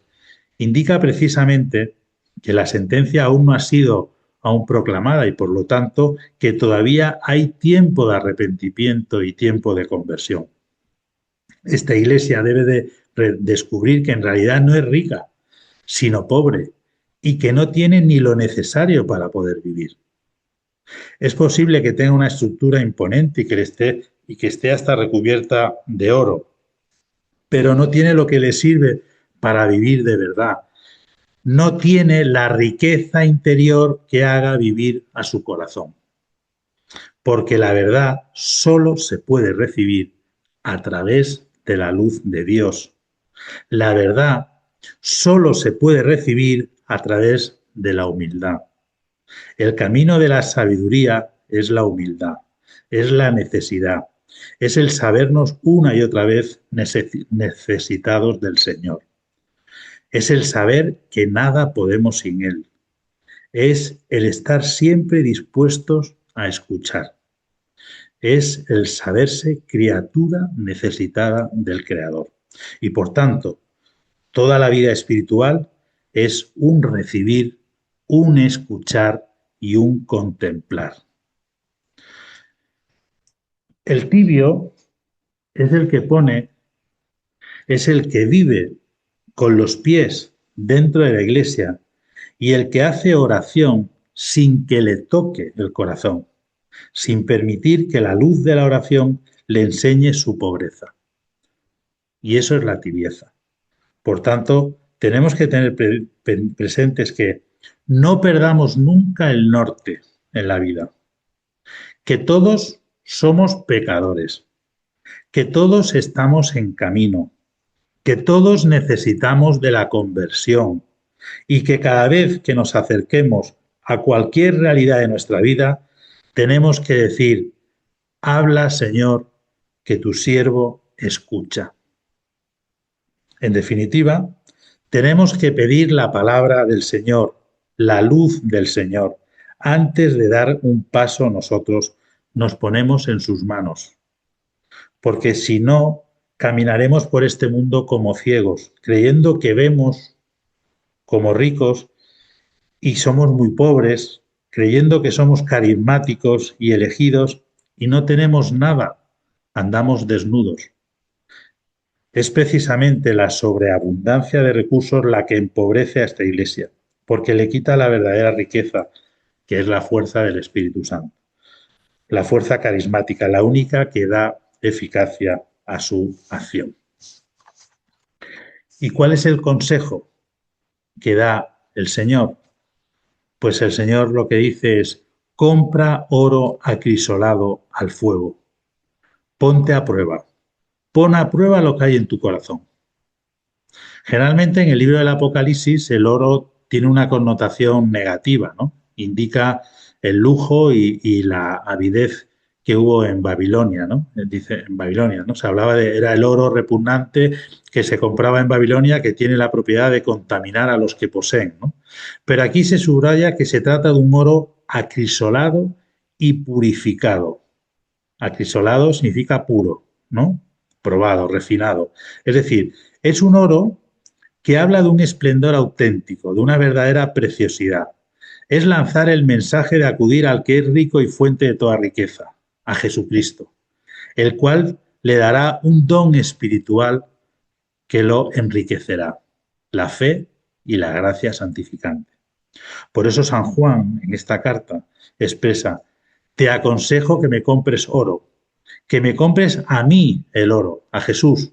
indica precisamente que la sentencia aún no ha sido aún proclamada y por lo tanto que todavía hay tiempo de arrepentimiento y tiempo de conversión. Esta iglesia debe de descubrir que en realidad no es rica, sino pobre y que no tiene ni lo necesario para poder vivir. Es posible que tenga una estructura imponente y que esté hasta recubierta de oro, pero no tiene lo que le sirve para vivir de verdad. No tiene la riqueza interior que haga vivir a su corazón. Porque la verdad solo se puede recibir a través de la luz de Dios. La verdad solo se puede recibir a través de la humildad. El camino de la sabiduría es la humildad, es la necesidad, es el sabernos una y otra vez necesitados del Señor. Es el saber que nada podemos sin Él. Es el estar siempre dispuestos a escuchar. Es el saberse criatura necesitada del Creador. Y por tanto, toda la vida espiritual es un recibir, un escuchar y un contemplar. El tibio es el que pone, es el que vive con los pies dentro de la iglesia y el que hace oración sin que le toque el corazón, sin permitir que la luz de la oración le enseñe su pobreza. Y eso es la tibieza. Por tanto, tenemos que tener presentes que no perdamos nunca el norte en la vida, que todos somos pecadores, que todos estamos en camino, que todos necesitamos de la conversión y que cada vez que nos acerquemos a cualquier realidad de nuestra vida, tenemos que decir, Habla, Señor, que tu siervo escucha. En definitiva, tenemos que pedir la palabra del Señor, la luz del Señor. Antes de dar un paso nosotros nos ponemos en sus manos, porque si no, caminaremos por este mundo como ciegos, creyendo que vemos como ricos y somos muy pobres, creyendo que somos carismáticos y elegidos y no tenemos nada, andamos desnudos. Es precisamente la sobreabundancia de recursos la que empobrece a esta iglesia, porque le quita la verdadera riqueza, que es la fuerza del Espíritu Santo, la fuerza carismática, la única que da eficacia a su acción. ¿Y cuál es el consejo que da el Señor? Pues el Señor lo que dice es: compra oro acrisolado al fuego, ponte a prueba, pon a prueba lo que hay en tu corazón. Generalmente en el libro del Apocalipsis el oro tiene una connotación negativa, ¿no? Indica el lujo y la avidez que hubo en Babilonia, ¿no? Dice en Babilonia, ¿no? Se hablaba era el oro repugnante que se compraba en Babilonia, que tiene la propiedad de contaminar a los que poseen, ¿no? Pero aquí se subraya que se trata de un oro acrisolado y purificado. Acrisolado significa puro, ¿no? Probado, refinado. Es decir, es un oro que habla de un esplendor auténtico, de una verdadera preciosidad. Es lanzar el mensaje de acudir al que es rico y fuente de toda riqueza, a Jesucristo, el cual le dará un don espiritual que lo enriquecerá, la fe y la gracia santificante. Por eso San Juan, en esta carta, expresa: te aconsejo que me compres oro, que me compres a mí el oro, a Jesús,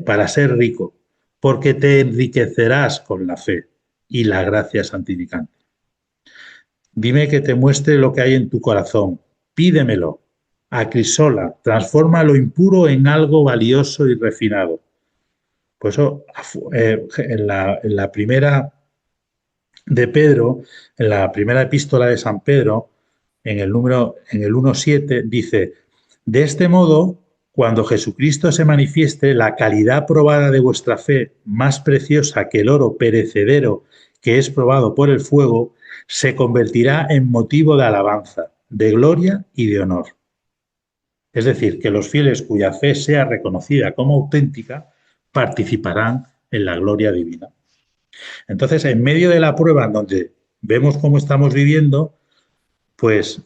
para ser rico, porque te enriquecerás con la fe y la gracia santificante. Dime que te muestre lo que hay en tu corazón, pídemelo, acrisola, transforma lo impuro en algo valioso y refinado. Por eso, en la primera de Pedro, en la primera epístola de San Pedro, en el 1:7, dice: de este modo, cuando Jesucristo se manifieste, la calidad probada de vuestra fe, más preciosa que el oro perecedero que es probado por el fuego, se convertirá en motivo de alabanza, de gloria y de honor. Es decir, que los fieles cuya fe sea reconocida como auténtica participarán en la gloria divina. Entonces, en medio de la prueba en donde vemos cómo estamos viviendo, pues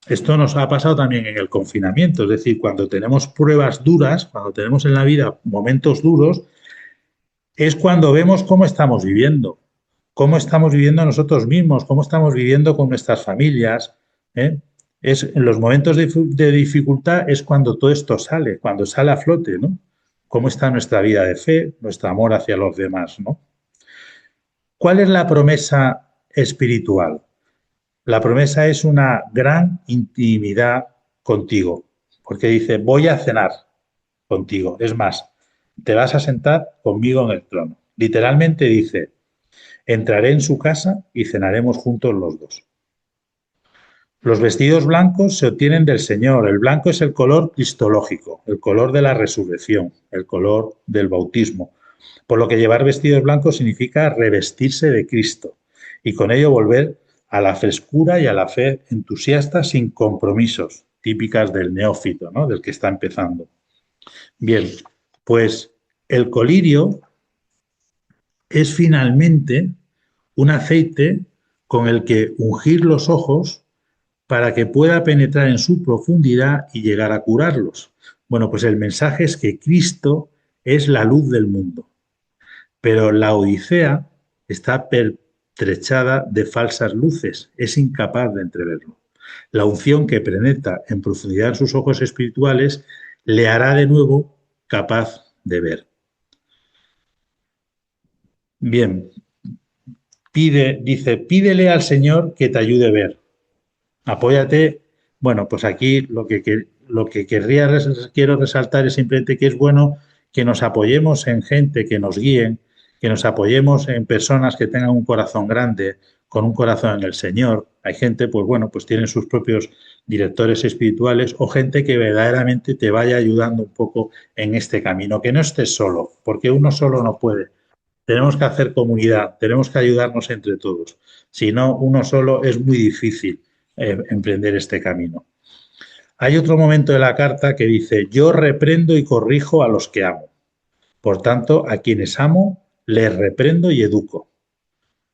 esto nos ha pasado también en el confinamiento. Es decir, cuando tenemos pruebas duras, cuando tenemos en la vida momentos duros, es cuando vemos cómo estamos viviendo nosotros mismos, cómo estamos viviendo con nuestras familias. En los momentos de dificultad es cuando todo esto sale, cuando sale a flote, ¿no? Cómo está nuestra vida de fe, nuestro amor hacia los demás, ¿no? ¿Cuál es la promesa espiritual? La promesa es una gran intimidad contigo, porque dice: voy a cenar contigo. Es más, te vas a sentar conmigo en el trono. Literalmente dice: entraré en su casa y cenaremos juntos los dos. Los vestidos blancos se obtienen del Señor. El blanco es el color cristológico, el color de la resurrección, el color del bautismo. Por lo que llevar vestidos blancos significa revestirse de Cristo y con ello volver a la frescura y a la fe entusiasta sin compromisos, típicas del neófito, ¿no? Del que está empezando. Bien, pues el colirio es finalmente un aceite con el que ungir los ojos para que pueda penetrar en su profundidad y llegar a curarlos. Bueno, pues el mensaje es que Cristo es la luz del mundo, pero la Odisea está pertrechada de falsas luces, es incapaz de entreverlo. La unción que penetra en profundidad en sus ojos espirituales le hará de nuevo capaz de ver. Bien, dice: pídele al Señor que te ayude a ver. Apóyate. Bueno, pues aquí lo que quiero resaltar es simplemente que es bueno que nos apoyemos en gente que nos guíen, que nos apoyemos en personas que tengan un corazón grande, con un corazón en el Señor. Hay gente, pues bueno, pues tienen sus propios directores espirituales o gente que verdaderamente te vaya ayudando un poco en este camino, que no estés solo, porque uno solo no puede. Tenemos que hacer comunidad, tenemos que ayudarnos entre todos. Si no, uno solo es muy difícil emprender este camino. Hay otro momento de la carta que dice, yo reprendo y corrijo a los que amo. Por tanto, a quienes amo, les reprendo y educo.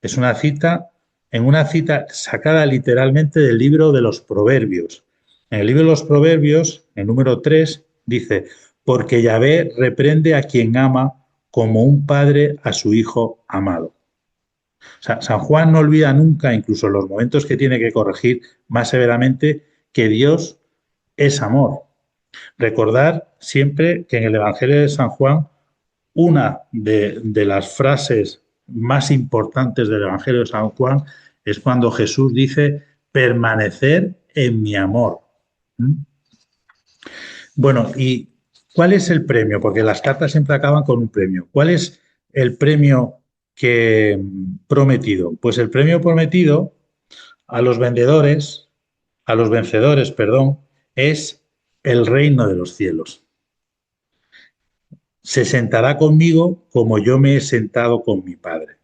Es una cita, en una cita sacada literalmente del libro de los Proverbios. En el libro de los Proverbios, el número 3, dice, porque Yahvé reprende a quien ama como un padre a su hijo amado. O sea, San Juan no olvida nunca, incluso en los momentos que tiene que corregir más severamente, que Dios es amor. Recordar siempre que en el Evangelio de San Juan, una de las frases más importantes del Evangelio de San Juan es cuando Jesús dice, permanecer en mi amor. ¿Mm? Bueno, ¿y cuál es el premio? Porque las cartas siempre acaban con un premio. ¿Cuál es el premio que prometido? Pues el premio prometido a los vendedores, a los vencedores, perdón, es el reino de los cielos. Se sentará conmigo como yo me he sentado con mi Padre.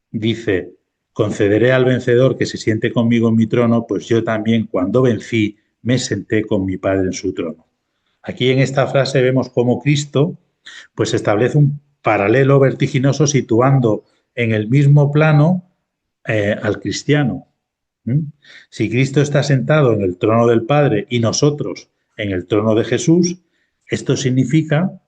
Dice, concederé al vencedor que se siente conmigo en mi trono, pues yo también cuando vencí me senté con mi Padre en su trono. Aquí en esta frase vemos cómo Cristo pues establece un paralelo vertiginoso situando en el mismo plano al cristiano. ¿Mm? Si Cristo está sentado en el trono del Padre y nosotros en el trono de Jesús, esto significa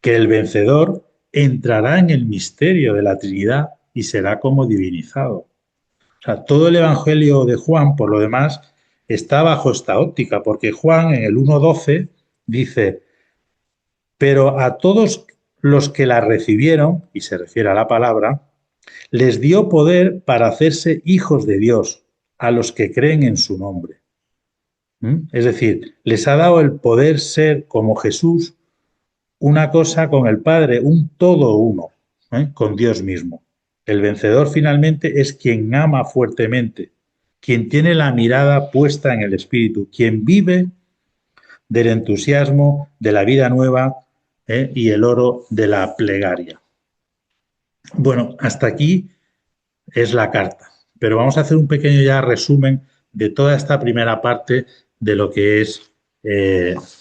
que el vencedor entrará en el misterio de la Trinidad y será como divinizado. O sea, todo el Evangelio de Juan, por lo demás, está bajo esta óptica, porque Juan en el 1.12 dice, pero a todos los que la recibieron, y se refiere a la palabra, les dio poder para hacerse hijos de Dios, a los que creen en su nombre. ¿Mm? Es decir, les ha dado el poder ser como Jesús, una cosa con el Padre, un todo uno, con Dios mismo. El vencedor finalmente es quien ama fuertemente, quien tiene la mirada puesta en el Espíritu, quien vive del entusiasmo de la vida nueva y el oro de la plegaria. Bueno, hasta aquí es la carta, pero vamos a hacer un pequeño ya resumen de toda esta primera parte de lo que es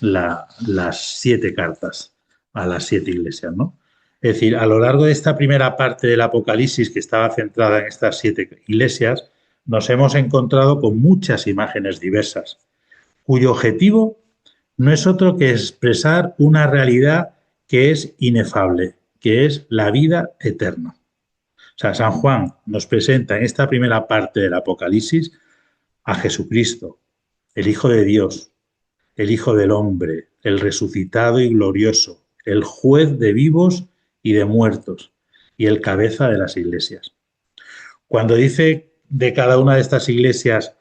las 7 cartas a las 7 iglesias, ¿no? Es decir, a lo largo de esta primera parte del Apocalipsis, que estaba centrada en estas 7 iglesias, nos hemos encontrado con muchas imágenes diversas, cuyo objetivo no es otro que expresar una realidad que es inefable, que es la vida eterna. O sea, San Juan nos presenta en esta primera parte del Apocalipsis a Jesucristo, el Hijo de Dios, el Hijo del Hombre, el resucitado y glorioso, el juez de vivos y de muertos y el cabeza de las iglesias. Cuando dice de cada una de estas iglesias,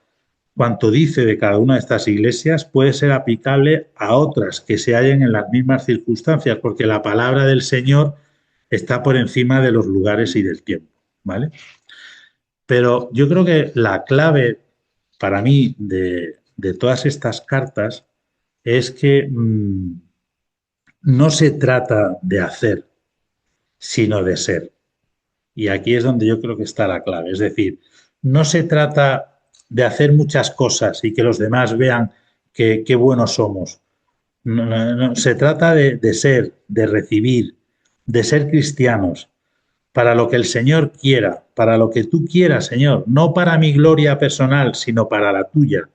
cuanto dice de cada una de estas iglesias puede ser aplicable a otras que se hallen en las mismas circunstancias, porque la palabra del Señor está por encima de los lugares y del tiempo, ¿vale? Pero yo creo que la clave para mí de todas estas cartas es que no se trata de hacer, sino de ser. Y aquí es donde yo creo que está la clave. Es decir, no se trata de hacer muchas cosas y que los demás vean qué buenos somos. No, no, no. Se trata de ser, de recibir, de ser cristianos, para lo que el Señor quiera, para lo que tú quieras, Señor, no para mi gloria personal, sino para la tuya.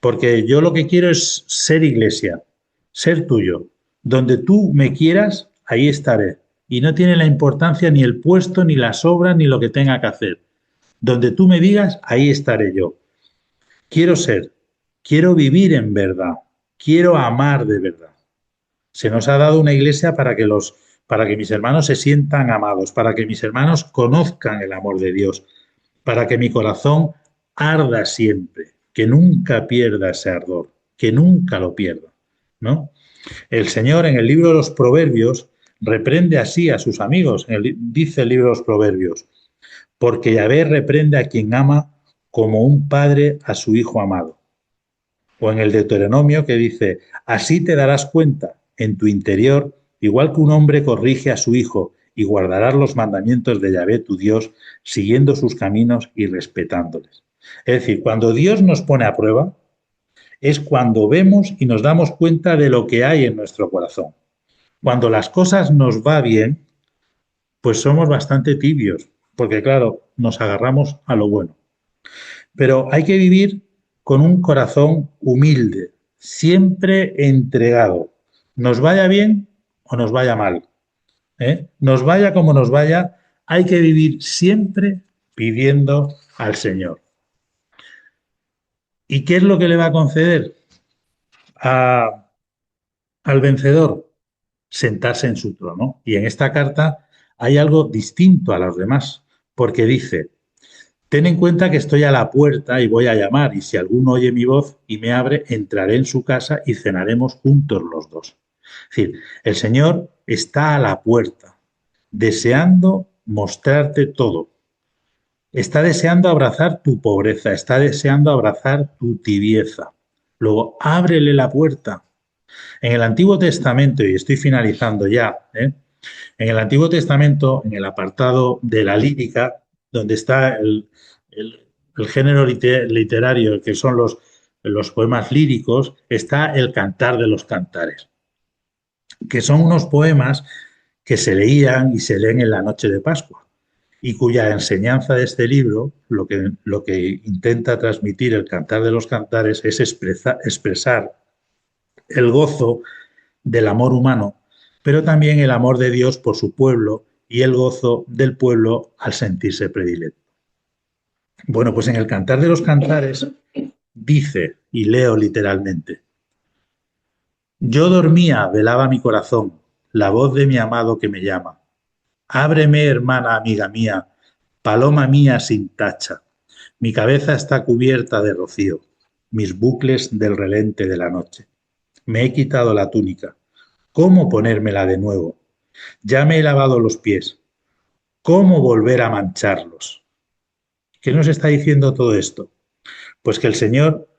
Porque yo lo que quiero es ser iglesia, ser tuyo. Donde tú me quieras, ahí estaré. Y no tiene la importancia ni el puesto, ni las obras, ni lo que tenga que hacer. Donde tú me digas, ahí estaré yo. Quiero ser, quiero vivir en verdad, quiero amar de verdad. Se nos ha dado una iglesia para que mis hermanos se sientan amados, para que mis hermanos conozcan el amor de Dios, para que mi corazón arda siempre, que nunca pierda ese ardor, que nunca lo pierda, ¿no? El Señor en el libro de los Proverbios reprende así a sus amigos, dice el libro de los Proverbios, porque Yahvé reprende a quien ama como un padre a su hijo amado. O en el Deuteronomio que dice, así te darás cuenta en tu interior, igual que un hombre corrige a su hijo, y guardarás los mandamientos de Yahvé tu Dios, siguiendo sus caminos y respetándoles. Es decir, cuando Dios nos pone a prueba, es cuando vemos y nos damos cuenta de lo que hay en nuestro corazón. Cuando las cosas nos va bien, pues somos bastante tibios, porque claro, nos agarramos a lo bueno. Pero hay que vivir con un corazón humilde, siempre entregado, nos vaya bien o nos vaya mal. Nos vaya como nos vaya, hay que vivir siempre pidiendo al Señor. ¿Y qué es lo que le va a conceder al vencedor? Sentarse en su trono. Y en esta carta hay algo distinto a los demás, porque dice, ten en cuenta que estoy a la puerta y voy a llamar, y si alguno oye mi voz y me abre, entraré en su casa y cenaremos juntos los dos. Es decir, el Señor está a la puerta, deseando mostrarte todo. Está deseando abrazar tu pobreza, está deseando abrazar tu tibieza. Luego, ábrele la puerta. En el Antiguo Testamento, y estoy finalizando ya, en el Antiguo Testamento, en el apartado de la lírica, donde está el género literario, que son los poemas líricos, está el Cantar de los Cantares, que son unos poemas que se leían y se leen en la noche de Pascua y cuya enseñanza de este libro, lo que intenta transmitir el Cantar de los Cantares es expresar el gozo del amor humano, pero también el amor de Dios por su pueblo y el gozo del pueblo al sentirse predilecto. Bueno, pues en el Cantar de los Cantares dice, y leo literalmente, yo dormía, velaba mi corazón, la voz de mi amado que me llama. Ábreme, hermana amiga mía, paloma mía sin tacha. Mi cabeza está cubierta de rocío, mis bucles del relente de la noche. Me he quitado la túnica. ¿Cómo ponérmela de nuevo? Ya me he lavado los pies. ¿Cómo volver a mancharlos? ¿Qué nos está diciendo todo esto? Pues que el Señor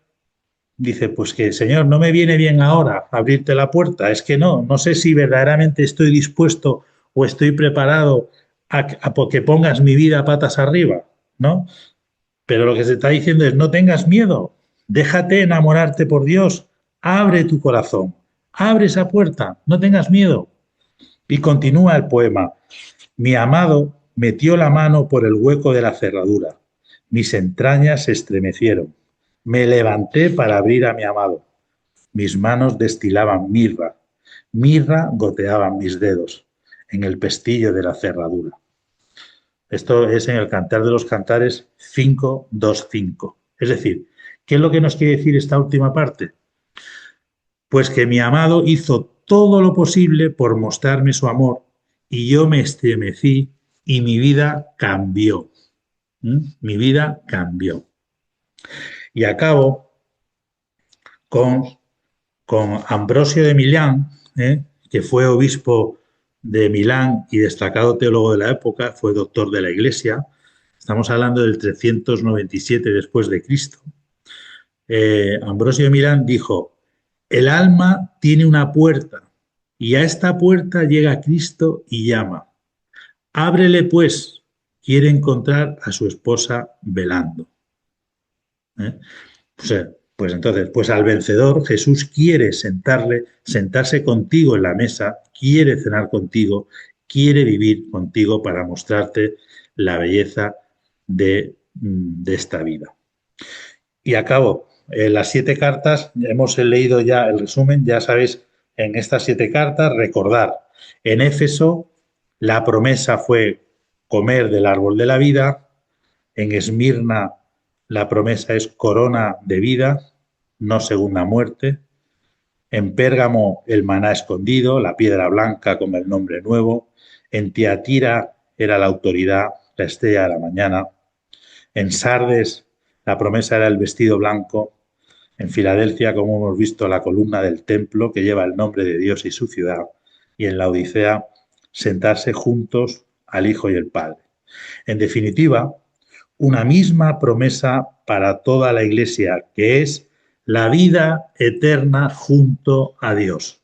dice, pues que Señor, no me viene bien ahora abrirte la puerta. Es que no sé si verdaderamente estoy dispuesto o estoy preparado a que pongas mi vida patas arriba, ¿no? Pero lo que se está diciendo es, no tengas miedo, déjate enamorarte por Dios, abre tu corazón, abre esa puerta, no tengas miedo. Y continúa el poema. Mi amado metió la mano por el hueco de la cerradura. Mis entrañas se estremecieron. Me levanté para abrir a mi amado. Mis manos destilaban mirra. Mirra goteaban mis dedos en el pestillo de la cerradura. Esto es en el Cantar de los Cantares 5.2.5. Es decir, ¿qué es lo que nos quiere decir esta última parte? Pues que mi amado hizo todo lo posible por mostrarme su amor y yo me estremecí y mi vida cambió. Mi vida cambió. Y acabo con, con Ambrosio de Milán, que fue obispo de Milán y destacado teólogo de la época, fue doctor de la Iglesia. Estamos hablando del 397 después de Cristo. Ambrosio de Milán dijo, el alma tiene una puerta y a esta puerta llega Cristo y llama. Ábrele pues, quiere encontrar a su esposa velando. ¿Eh? Pues entonces, pues al vencedor Jesús quiere sentarse contigo en la mesa, quiere cenar contigo, quiere vivir contigo para mostrarte la belleza de esta vida. Y acabo. Las 7 cartas, hemos leído ya el resumen, ya sabéis, en estas 7 cartas, recordar, en Éfeso la promesa fue comer del árbol de la vida, en Esmirna la promesa es corona de vida, no segunda muerte, en Pérgamo el maná escondido, la piedra blanca con el nombre nuevo, en Tiatira era la autoridad, la estrella de la mañana, en Sardes la promesa era el vestido blanco, en Filadelfia, como hemos visto, la columna del templo que lleva el nombre de Dios y su ciudad, y en la Odisea sentarse juntos al Hijo y el Padre. En definitiva, una misma promesa para toda la Iglesia, que es la vida eterna junto a Dios.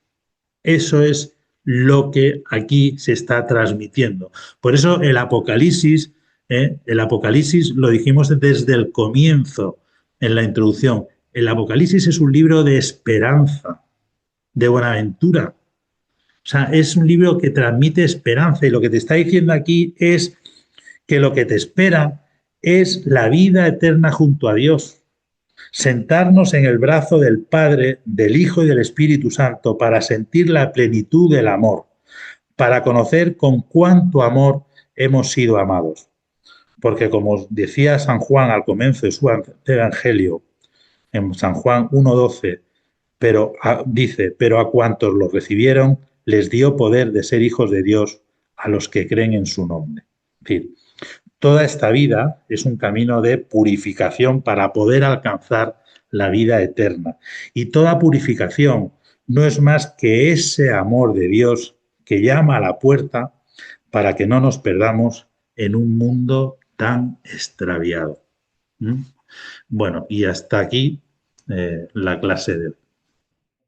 Eso es lo que aquí se está transmitiendo. Por eso el Apocalipsis lo dijimos desde el comienzo, en la introducción. El Apocalipsis es un libro de esperanza, de buenaventura. O sea, es un libro que transmite esperanza y lo que te está diciendo aquí es que lo que te espera es la vida eterna junto a Dios. Sentarnos en el brazo del Padre, del Hijo y del Espíritu Santo para sentir la plenitud del amor, para conocer con cuánto amor hemos sido amados. Porque como decía San Juan al comienzo de su Evangelio, en San Juan 1.12, dice, pero a cuantos lo recibieron, les dio poder de ser hijos de Dios a los que creen en su nombre. Es decir, toda esta vida es un camino de purificación para poder alcanzar la vida eterna. Y toda purificación no es más que ese amor de Dios que llama a la puerta para que no nos perdamos en un mundo tan extraviado. ¿Mm? Bueno, y hasta aquí la clase de hoy.